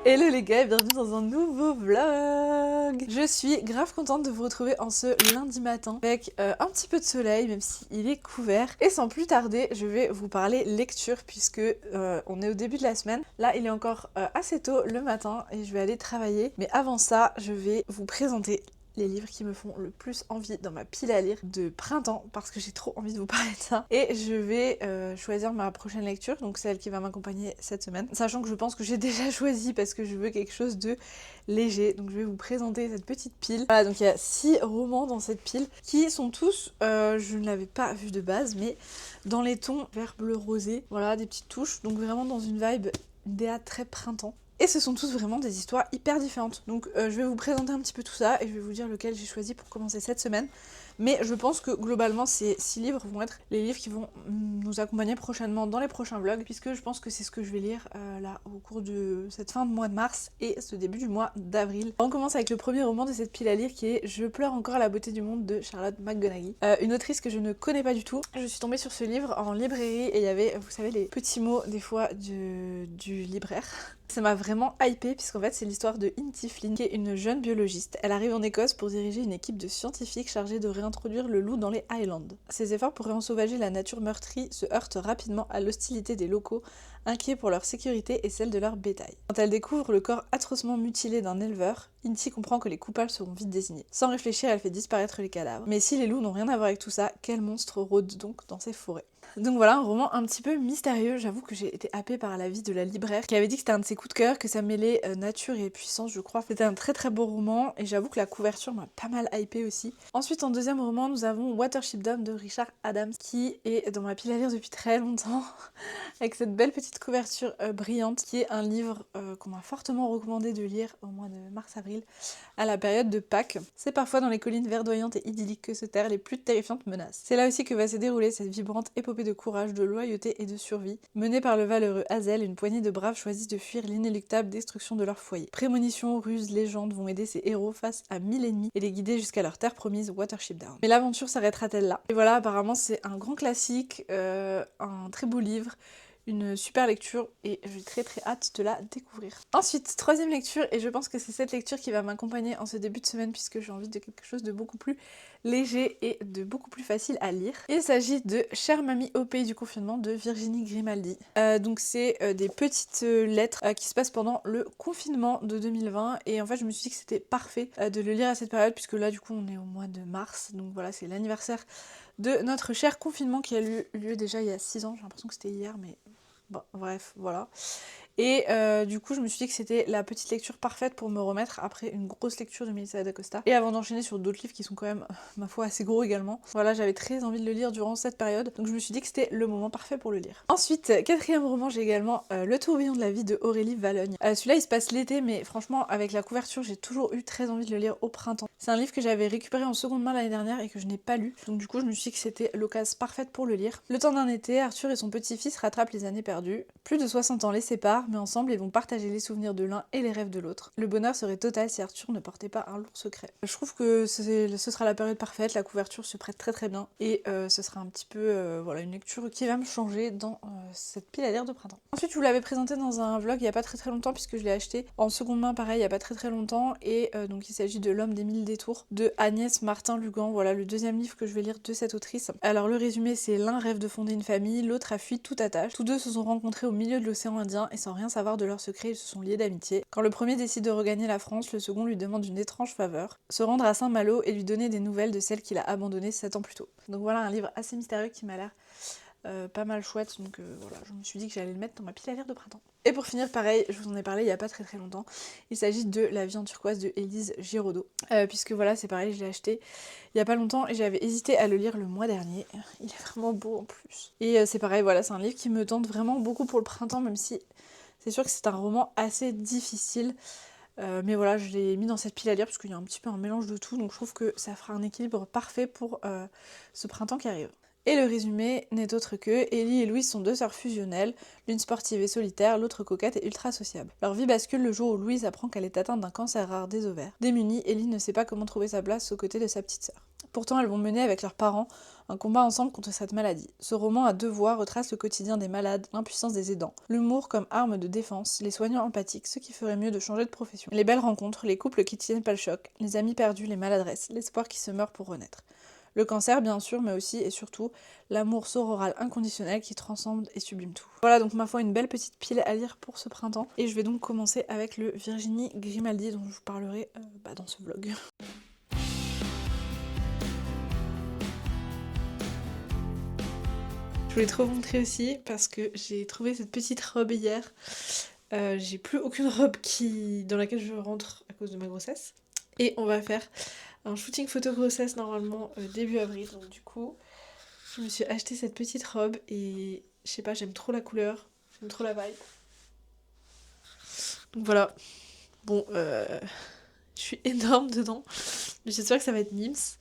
Hello les gars et bienvenue dans un nouveau vlog. Je suis grave contente de vous retrouver en ce lundi matin avec un petit peu de soleil même s'il est couvert. Et sans plus tarder, je vais vous parler lecture puisque on est au début de la semaine. Là il est encore assez tôt le matin et je vais aller travailler. Mais avant ça, je vais vous présenter les livres qui me font le plus envie dans ma pile à lire de printemps parce que j'ai trop envie de vous parler de ça. Et je vais choisir ma prochaine lecture, donc celle qui va m'accompagner cette semaine. Sachant que je pense que j'ai déjà choisi parce que je veux quelque chose de léger. Donc je vais vous présenter cette petite pile. Voilà, donc il y a 6 romans dans cette pile qui sont tous, je ne l'avais pas vu de base, mais dans les tons vert, bleu, rosé. Voilà, des petites touches. Donc vraiment dans une vibe DA très printemps. Et ce sont tous vraiment des histoires hyper différentes. Donc je vais vous présenter un petit peu tout ça et je vais vous dire lequel j'ai choisi pour commencer cette semaine. Mais je pense que globalement ces 6 livres vont être les livres qui vont nous accompagner prochainement dans les prochains vlogs, puisque je pense que c'est ce que je vais lire là au cours de cette fin de mois de mars et ce début du mois d'avril. On commence avec le premier roman de cette pile à lire qui est Je pleure encore à la beauté du monde de Charlotte McGonaghy. Une autrice que je ne connais pas du tout. Je suis tombée sur ce livre en librairie et il y avait, vous savez, les petits mots des fois du libraire. Ça m'a vraiment hypée puisqu'en fait c'est l'histoire de Inti Flynn qui est une jeune biologiste. Elle arrive en Écosse pour diriger une équipe de scientifiques chargés de réintroduire le loup dans les Highlands. Ses efforts pour réensauvager la nature meurtrie se heurtent rapidement à l'hostilité des locaux, inquiets pour leur sécurité et celle de leur bétail. Quand elle découvre le corps atrocement mutilé d'un éleveur, Inti comprend que les coupables seront vite désignés. Sans réfléchir, elle fait disparaître les cadavres. Mais si les loups n'ont rien à voir avec tout ça, quel monstre rôde donc dans ces forêts? Donc voilà, un roman un petit peu mystérieux. J'avoue que j'ai été happée par l'avis de la libraire qui avait dit que c'était un de ses coups de cœur, que ça mêlait nature et puissance, je crois. C'était un très très beau roman et j'avoue que la couverture m'a pas mal hypée aussi. Ensuite, en deuxième roman, nous avons Watership Down de Richard Adams qui est dans ma pile à lire depuis très longtemps avec cette belle petite couverture brillante qui est un livre qu'on m'a fortement recommandé de lire au mois de mars-avril à la période de Pâques. C'est parfois dans les collines verdoyantes et idylliques que se terrent les plus terrifiantes menaces. C'est là aussi que va se dérouler cette vibrante épopée de courage, de loyauté et de survie. Menée par le valeureux Hazel, une poignée de braves choisissent de fuir l'inéluctable destruction de leur foyer. Prémonitions, ruses, légendes vont aider ces héros face à 1000 ennemis et les guider jusqu'à leur terre promise, Watership Down. Mais l'aventure s'arrêtera-t-elle là? Et voilà, apparemment c'est un grand classique, un très beau livre, une super lecture et j'ai très hâte de la découvrir. Ensuite, troisième lecture, et je pense que c'est cette lecture qui va m'accompagner en ce début de semaine puisque j'ai envie de quelque chose de beaucoup plus léger et de beaucoup plus facile à lire. Il s'agit de Chère mamie au pays du confinement de Virginie Grimaldi. Donc c'est des petites lettres qui se passent pendant le confinement de 2020 et en fait je me suis dit que c'était parfait de le lire à cette période puisque là du coup on est au mois de mars, donc voilà c'est l'anniversaire de notre cher confinement qui a eu lieu déjà il y a 6 ans, j'ai l'impression que c'était hier mais bon, bref, voilà. Et du coup, je me suis dit que c'était la petite lecture parfaite pour me remettre après une grosse lecture de Melissa d'Acosta. Et avant d'enchaîner sur d'autres livres qui sont quand même, ma foi, assez gros également. Voilà, j'avais très envie de le lire durant cette période, donc je me suis dit que c'était le moment parfait pour le lire. Ensuite, quatrième roman, j'ai également Le tourbillon de la vie de Aurélie Valogne. Celui-là, il se passe l'été, mais franchement, avec la couverture, j'ai toujours eu très envie de le lire au printemps. C'est un livre que j'avais récupéré en seconde main l'année dernière et que je n'ai pas lu, donc du coup, je me suis dit que c'était l'occasion parfaite pour le lire. Le temps d'un été, Arthur et son petit-fils rattrapent les années perdues. Plus de 60 ans les séparent, mais ensemble, ils vont partager les souvenirs de l'un et les rêves de l'autre. Le bonheur serait total si Arthur ne portait pas un lourd secret. Je trouve que ce sera la période parfaite, la couverture se prête très bien et ce sera un petit peu voilà, une lecture qui va me changer dans cette pile à lire de printemps. Ensuite, je vous l'avais présenté dans un vlog il y a pas très longtemps puisque je l'ai acheté en seconde main pareil il y a pas très longtemps et donc il s'agit de L'homme des mille détours de Agnès Martin-Lugan. Voilà le deuxième livre que je vais lire de cette autrice. Alors le résumé c'est l'un rêve de fonder une famille, l'autre a fui toute attache. Tous deux se sont rencontrés au milieu de l'océan Indien et sans rien savoir de leur secret, ils se sont liés d'amitié. Quand le premier décide de regagner la France, le second lui demande une étrange faveur, se rendre à Saint-Malo et lui donner des nouvelles de celle qu'il a abandonnée 7 ans plus tôt. Donc voilà un livre assez mystérieux qui m'a l'air pas mal chouette, donc voilà, je me suis dit que j'allais le mettre dans ma pile à lire de printemps. Et pour finir, pareil, je vous en ai parlé il y a pas très longtemps, il s'agit de La vie en turquoise de Élise Giraudot, puisque voilà, c'est pareil, je l'ai acheté il y a pas longtemps et j'avais hésité à le lire le mois dernier, il est vraiment beau en plus. Et c'est pareil, voilà, c'est un livre qui me tente vraiment beaucoup pour le printemps, même si c'est sûr que c'est un roman assez difficile. Mais voilà, je l'ai mis dans cette pile à lire parce qu'il y a un petit peu un mélange de tout, donc je trouve que ça fera un équilibre parfait pour ce printemps qui arrive. Et le résumé n'est autre que Ellie et Louise sont deux sœurs fusionnelles, l'une sportive et solitaire, l'autre coquette et ultra sociable. Leur vie bascule le jour où Louise apprend qu'elle est atteinte d'un cancer rare des ovaires. Démunie, Ellie ne sait pas comment trouver sa place aux côtés de sa petite sœur. Pourtant, elles vont mener avec leurs parents un combat ensemble contre cette maladie. Ce roman à 2 voix retrace le quotidien des malades, l'impuissance des aidants, l'humour comme arme de défense, les soignants empathiques, ceux qui feraient mieux de changer de profession, les belles rencontres, les couples qui tiennent pas le choc, les amis perdus, les maladresses, l'espoir qui se meurt pour renaître. Le cancer bien sûr, mais aussi et surtout l'amour sororal inconditionnel qui transcende et sublime tout. Voilà donc ma foi une belle petite pile à lire pour ce printemps. Et je vais donc commencer avec le Virginie Grimaldi dont je vous parlerai dans ce vlog. Je voulais trop vous montrer aussi parce que j'ai trouvé cette petite robe hier. J'ai plus aucune robe dans laquelle je rentre à cause de ma grossesse. Et on va faire un shooting photo grossesse normalement début avril. Donc du coup, je me suis acheté cette petite robe et je sais pas, j'aime trop la couleur, j'aime trop la vibe. Donc voilà. Bon, je suis énorme dedans. Mais j'espère que ça va être Mims.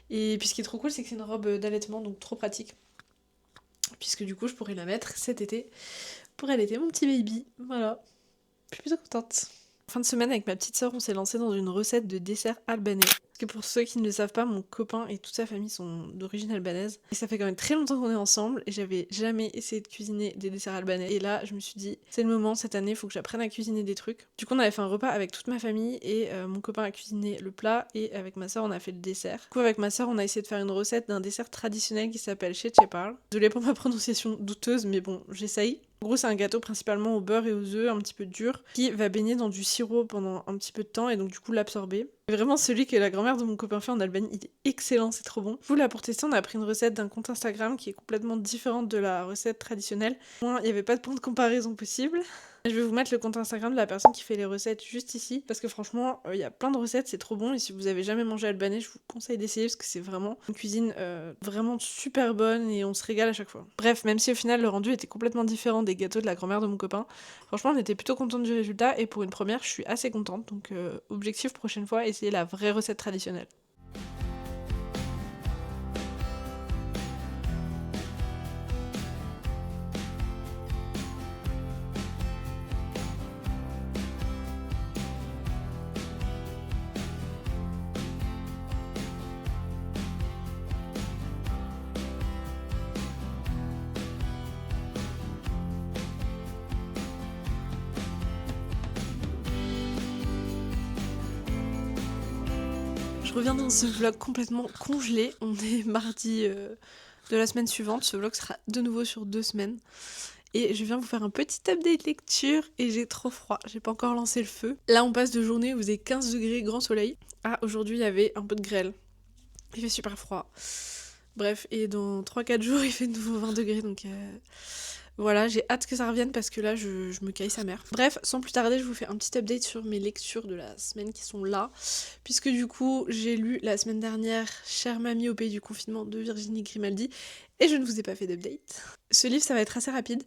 Et puis ce qui est trop cool, c'est que c'est une robe d'allaitement, donc trop pratique. Puisque du coup, je pourrais la mettre cet été pour allaiter mon petit baby. Voilà. Je suis plutôt contente. Fin de semaine, avec ma petite sœur, on s'est lancé dans une recette de dessert albanais. Parce que pour ceux qui ne le savent pas, mon copain et toute sa famille sont d'origine albanaise. Et ça fait quand même très longtemps qu'on est ensemble et j'avais jamais essayé de cuisiner des desserts albanais. Et là, je me suis dit, c'est le moment, cette année, il faut que j'apprenne à cuisiner des trucs. Du coup, on avait fait un repas avec toute ma famille et mon copain a cuisiné le plat et avec ma sœur, on a fait le dessert. Du coup, avec ma sœur, on a essayé de faire une recette d'un dessert traditionnel qui s'appelle Chechepar. Désolée pour ma prononciation douteuse, mais bon, j'essaye. En gros, c'est un gâteau principalement au beurre et aux œufs, un petit peu dur, qui va baigner dans du sirop pendant un petit peu de temps et donc du coup l'absorber. Vraiment, celui que la grand-mère de mon copain fait en Albanie, il est excellent, c'est trop bon. Du coup, là, pour tester, on a pris une recette d'un compte Instagram qui est complètement différente de la recette traditionnelle. Moi, il n'y avait pas de point de comparaison possible. Je vais vous mettre le compte Instagram de la personne qui fait les recettes juste ici, parce que franchement, il y a plein de recettes, c'est trop bon, et si vous avez jamais mangé albanais, je vous conseille d'essayer, parce que c'est vraiment une cuisine vraiment super bonne, et on se régale à chaque fois. Bref, même si au final, le rendu était complètement différent des gâteaux de la grand-mère de mon copain, franchement, on était plutôt contente du résultat, et pour une première, je suis assez contente, donc objectif prochaine fois, essayer la vraie recette traditionnelle. Je reviens dans ce vlog complètement congelé. On est mardi de la semaine suivante. Ce vlog sera de nouveau sur 2 semaines. Et je viens vous faire un petit update lecture et j'ai trop froid. J'ai pas encore lancé le feu. Là, on passe de journée où il faisait 15 degrés, grand soleil. Ah, aujourd'hui, il y avait un peu de grêle. Il fait super froid. Bref, et dans 3-4 jours, il fait de nouveau 20 degrés. Donc voilà, j'ai hâte que ça revienne parce que là, je me caille sa mère. Bref, sans plus tarder, je vous fais un petit update sur mes lectures de la semaine qui sont là. Puisque du coup, j'ai lu la semaine dernière Chère mamie au pays du confinement de Virginie Grimaldi. Et je ne vous ai pas fait d'update. Ce livre, ça va être assez rapide.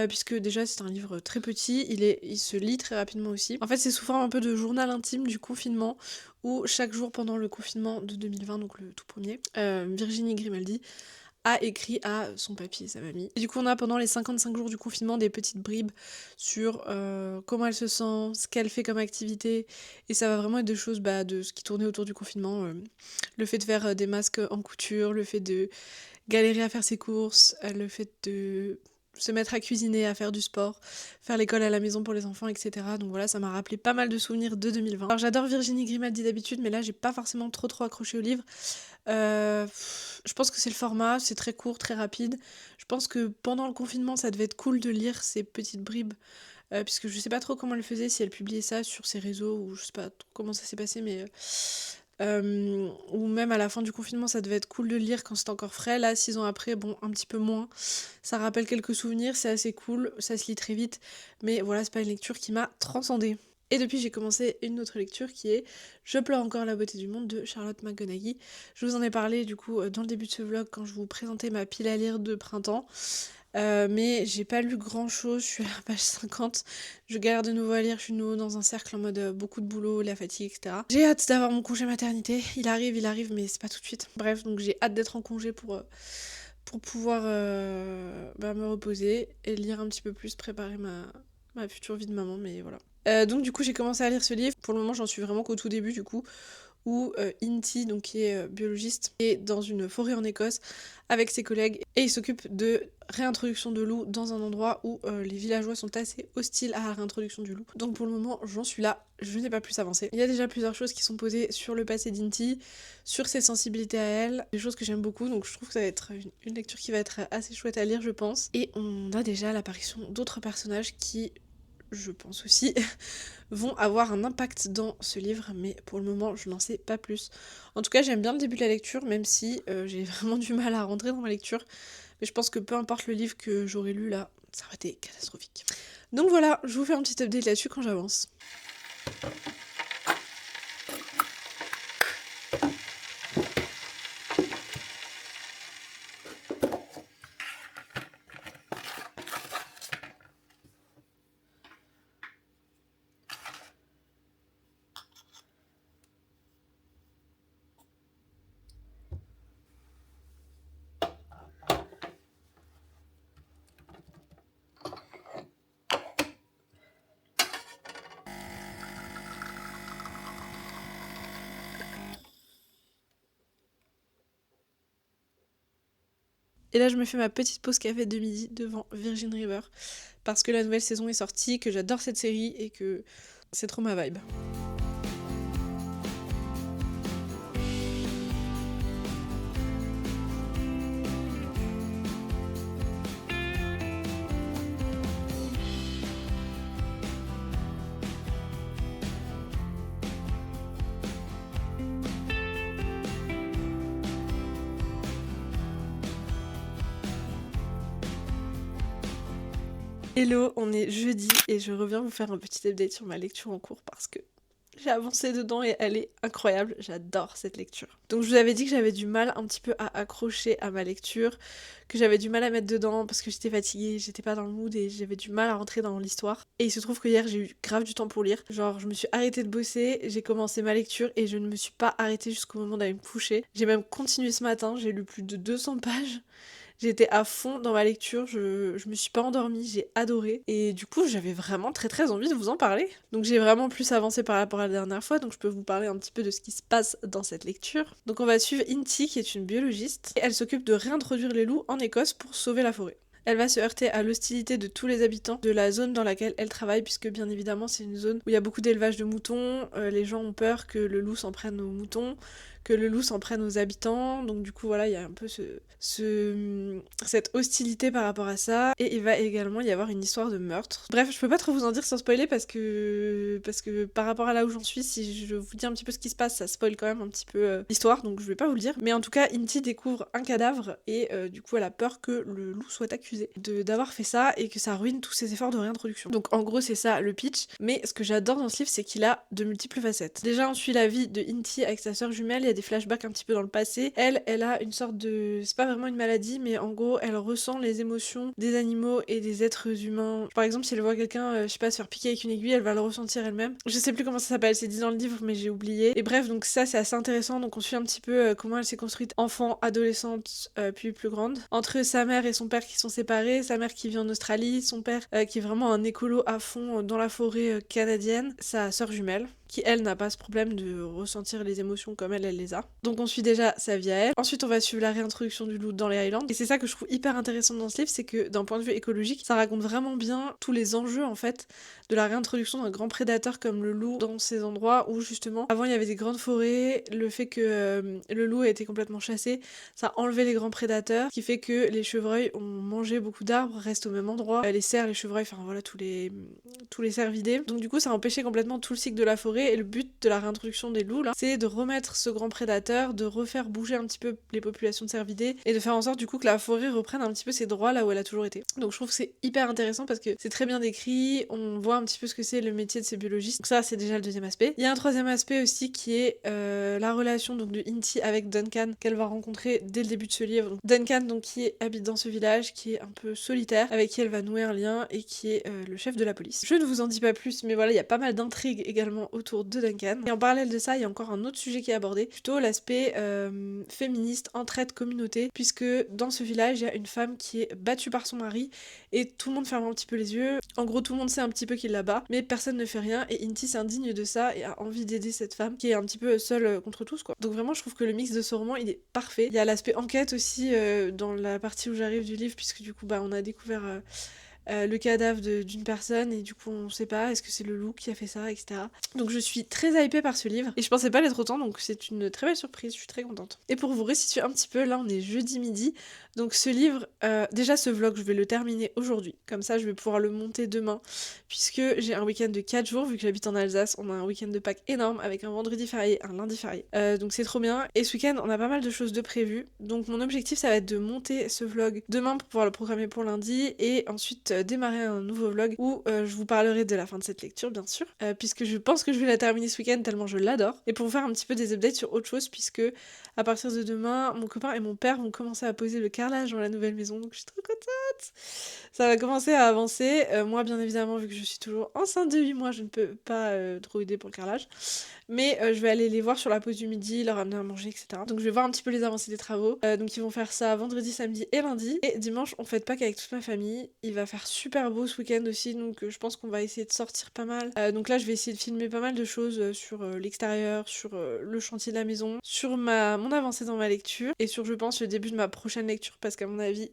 Puisque déjà c'est un livre très petit, il se lit très rapidement aussi. En fait c'est sous forme un peu de journal intime du confinement, où chaque jour pendant le confinement de 2020, donc le tout premier, Virginie Grimaldi a écrit à son papy et sa mamie. Et du coup on a pendant les 55 jours du confinement des petites bribes sur comment elle se sent, ce qu'elle fait comme activité, et ça va vraiment être des choses de ce qui tournait autour du confinement, le fait de faire des masques en couture, le fait de galérer à faire ses courses, le fait de se mettre à cuisiner, à faire du sport, faire l'école à la maison pour les enfants, etc. Donc voilà, ça m'a rappelé pas mal de souvenirs de 2020. Alors j'adore Virginie Grimaldi d'habitude, mais là j'ai pas forcément trop accroché au livre. Je pense que c'est le format, c'est très court, très rapide. Je pense que pendant le confinement, ça devait être cool de lire ces petites bribes, puisque je sais pas trop comment elle faisait, si elle publiait ça sur ses réseaux, ou je sais pas trop comment ça s'est passé, mais... ou même à la fin du confinement, ça devait être cool de lire quand c'était encore frais. Là, 6 ans après, bon, un petit peu moins. Ça rappelle quelques souvenirs, c'est assez cool, ça se lit très vite, mais voilà, c'est pas une lecture qui m'a transcendée. Et depuis, j'ai commencé une autre lecture qui est Je pleure encore la beauté du monde de Charlotte McGonaghy. Je vous en ai parlé du coup dans le début de ce vlog quand je vous présentais ma pile à lire de printemps. Mais j'ai pas lu grand chose, je suis à la page 50, je galère de nouveau à lire, je suis de nouveau dans un cercle en mode beaucoup de boulot, la fatigue, etc. J'ai hâte d'avoir mon congé maternité, il arrive, mais c'est pas tout de suite. Bref, donc j'ai hâte d'être en congé pour pouvoir me reposer et lire un petit peu plus, préparer ma future vie de maman, mais voilà. Donc du coup j'ai commencé à lire ce livre, pour le moment j'en suis vraiment qu'au tout début du coup, où Inti, donc qui est biologiste, est dans une forêt en Écosse avec ses collègues et il s'occupe de réintroduction de loups dans un endroit où les villageois sont assez hostiles à la réintroduction du loup. Donc pour le moment, j'en suis là, je n'ai pas plus avancé. Il y a déjà plusieurs choses qui sont posées sur le passé d'Inti, sur ses sensibilités à elle, des choses que j'aime beaucoup, donc je trouve que ça va être une lecture qui va être assez chouette à lire, je pense. Et on a déjà l'apparition d'autres personnages qui, je pense aussi, vont avoir un impact dans ce livre, mais pour le moment, je n'en sais pas plus. En tout cas, j'aime bien le début de la lecture, même si j'ai vraiment du mal à rentrer dans ma lecture. Mais je pense que peu importe le livre que j'aurais lu là, ça aurait été catastrophique. Donc voilà, je vous fais un petit update là-dessus quand j'avance. Et là, je me fais ma petite pause café de midi devant Virgin River parce que la nouvelle saison est sortie, que j'adore cette série et que c'est trop ma vibe. Hello, on est jeudi et je reviens vous faire un petit update sur ma lecture en cours parce que j'ai avancé dedans et elle est incroyable, j'adore cette lecture. Donc je vous avais dit que j'avais du mal un petit peu à accrocher à ma lecture, que j'avais du mal à mettre dedans parce que j'étais fatiguée, j'étais pas dans le mood et j'avais du mal à rentrer dans l'histoire. Et il se trouve que hier j'ai eu grave du temps pour lire, genre je me suis arrêtée de bosser, j'ai commencé ma lecture et je ne me suis pas arrêtée jusqu'au moment d'aller me coucher. J'ai même continué ce matin, j'ai lu plus de 200 pages. J'étais à fond dans ma lecture, je me suis pas endormie, j'ai adoré. Et du coup, j'avais vraiment très envie de vous en parler. Donc j'ai vraiment plus avancé par rapport à la dernière fois, donc je peux vous parler un petit peu de ce qui se passe dans cette lecture. Donc on va suivre Inti, qui est une biologiste, et elle s'occupe de réintroduire les loups en Écosse pour sauver la forêt. Elle va se heurter à l'hostilité de tous les habitants de la zone dans laquelle elle travaille, puisque bien évidemment c'est une zone où il y a beaucoup d'élevage de moutons, les gens ont peur que le loup s'en prenne aux moutons, que le loup s'en prenne aux habitants, donc du coup voilà, il y a un peu cette hostilité par rapport à ça, et il va également y avoir une histoire de meurtre. Bref, je peux pas trop vous en dire sans spoiler parce que par rapport à là où j'en suis, si je vous dis un petit peu ce qui se passe, ça spoil quand même un petit peu l'histoire, donc je vais pas vous le dire. Mais en tout cas, Inti découvre un cadavre et du coup elle a peur que le loup soit accusé d'avoir fait ça et que ça ruine tous ses efforts de réintroduction. Donc en gros c'est ça le pitch, mais ce que j'adore dans ce livre c'est qu'il a de multiples facettes. Déjà on suit la vie de Inti avec sa sœur jumelle, il y a des flashbacks un petit peu dans le passé. Elle a une sorte de... c'est pas vraiment une maladie, mais en gros elle ressent les émotions des animaux et des êtres humains. Par exemple si elle voit quelqu'un, je sais pas, se faire piquer avec une aiguille, elle va le ressentir elle-même. Je sais plus comment ça s'appelle, c'est dit dans le livre mais j'ai oublié. Et bref, donc ça c'est assez intéressant, donc on suit un petit peu comment elle s'est construite enfant, adolescente, puis plus grande. Entre sa mère et son père qui sont séparés, sa mère qui vit en Australie, son père qui est vraiment un écolo à fond dans la forêt canadienne, sa sœur jumelle qui elle n'a pas ce problème de ressentir les émotions comme elle les a. Donc on suit déjà sa vie à elle. Ensuite on va suivre la réintroduction du loup dans les Highlands. Et c'est ça que je trouve hyper intéressant dans ce livre, c'est que d'un point de vue écologique, ça raconte vraiment bien tous les enjeux en fait de la réintroduction d'un grand prédateur comme le loup dans ces endroits où justement avant il y avait des grandes forêts, le fait que le loup a été complètement chassé, ça a enlevé les grands prédateurs, ce qui fait que les chevreuils ont mangé beaucoup d'arbres, restent au même endroit, les cerfs, les chevreuils, enfin voilà tous les cervidés. Donc du coup ça a empêché complètement tout le cycle de la forêt et le but de la réintroduction des loups là, c'est de remettre ce grand prédateur, de refaire bouger un petit peu les populations de cervidés et de faire en sorte du coup que la forêt reprenne un petit peu ses droits là où elle a toujours été. Donc je trouve que c'est hyper intéressant parce que c'est très bien décrit, on voit un petit peu ce que c'est le métier de ces biologistes. Donc ça c'est déjà le deuxième aspect. Il y a un troisième aspect aussi qui est la relation donc de Inti avec Duncan qu'elle va rencontrer dès le début de ce livre. Donc, Duncan donc qui habite dans ce village, qui est un peu solitaire, avec qui elle va nouer un lien et qui est le chef de la police. Je ne vous en dis pas plus, mais voilà, il y a pas mal d'intrigues également autour autour de Duncan. Et en parallèle de ça, il y a encore un autre sujet qui est abordé, plutôt l'aspect féministe, entraide, communauté, puisque dans ce village, il y a une femme qui est battue par son mari et tout le monde ferme un petit peu les yeux. En gros, tout le monde sait un petit peu qu'il la bat, mais personne ne fait rien et Inti s'indigne de ça et a envie d'aider cette femme qui est un petit peu seule contre tous, quoi. Donc vraiment, je trouve que le mix de ce roman, il est parfait. Il y a l'aspect enquête aussi dans la partie où j'arrive du livre, puisque du coup, on a découvert le cadavre d'une personne et du coup on sait pas, est-ce que c'est le loup qui a fait ça, etc. Donc je suis très hypée par ce livre et je pensais pas l'être autant, donc c'est une très belle surprise, je suis très contente. Et pour vous restituer un petit peu, là on est jeudi midi, donc ce livre, déjà ce vlog je vais le terminer aujourd'hui, comme ça je vais pouvoir le monter demain, puisque j'ai un week-end de 4 jours, vu que j'habite en Alsace, on a un week-end de Pâques énorme avec un vendredi férié, un lundi férié, donc c'est trop bien. Et ce week-end on a pas mal de choses de prévues, donc mon objectif ça va être de monter ce vlog demain pour pouvoir le programmer pour lundi et ensuite démarrer un nouveau vlog où je vous parlerai de la fin de cette lecture bien sûr, puisque je pense que je vais la terminer ce week-end tellement je l'adore, et pour vous faire un petit peu des updates sur autre chose, puisque à partir de demain mon copain et mon père vont commencer à poser le carrelage dans la nouvelle maison, donc je suis trop contente. Ça va commencer à avancer, moi bien évidemment vu que je suis toujours enceinte de 8 mois je ne peux pas trop aider pour le carrelage, mais je vais aller les voir sur la pause du midi, leur amener à manger, etc. Donc je vais voir un petit peu les avancées des travaux, donc ils vont faire ça vendredi, samedi et lundi, et dimanche on fête Pâques avec toute ma famille. Il va faire super beau ce week-end aussi, donc je pense qu'on va essayer de sortir pas mal. Donc là je vais essayer de filmer pas mal de choses sur l'extérieur, sur le chantier de la maison, sur mon avancée dans ma lecture, et sur je pense le début de ma prochaine lecture, parce qu'à mon avis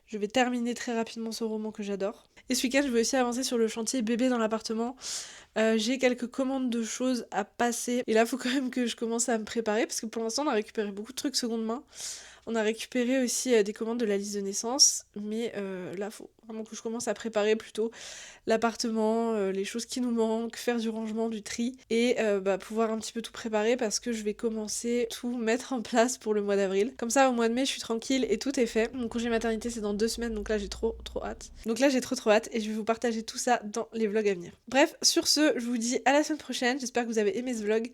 je vais terminer très rapidement ce roman que j'adore. Et ce week-end je vais aussi avancer sur le chantier bébé dans l'appartement. J'ai quelques commandes de choses à passer, et là faut quand même que je commence à me préparer, parce que pour l'instant on a récupéré beaucoup de trucs seconde main. On a récupéré aussi des commandes de la liste de naissance, mais là faut vraiment que je commence à préparer plutôt l'appartement, les choses qui nous manquent, faire du rangement, du tri, et pouvoir un petit peu tout préparer, parce que je vais commencer tout mettre en place pour le mois d'avril. Comme ça au mois de mai je suis tranquille et tout est fait. Mon congé maternité c'est dans 2 semaines, donc là j'ai trop hâte. Donc là j'ai trop hâte et je vais vous partager tout ça dans les vlogs à venir. Bref, sur ce, je vous dis à la semaine prochaine, j'espère que vous avez aimé ce vlog.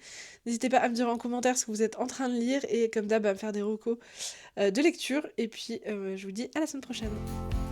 N'hésitez pas à me dire en commentaire ce que vous êtes en train de lire, et comme d'hab à me faire des recos de lecture, et puis je vous dis à la semaine prochaine.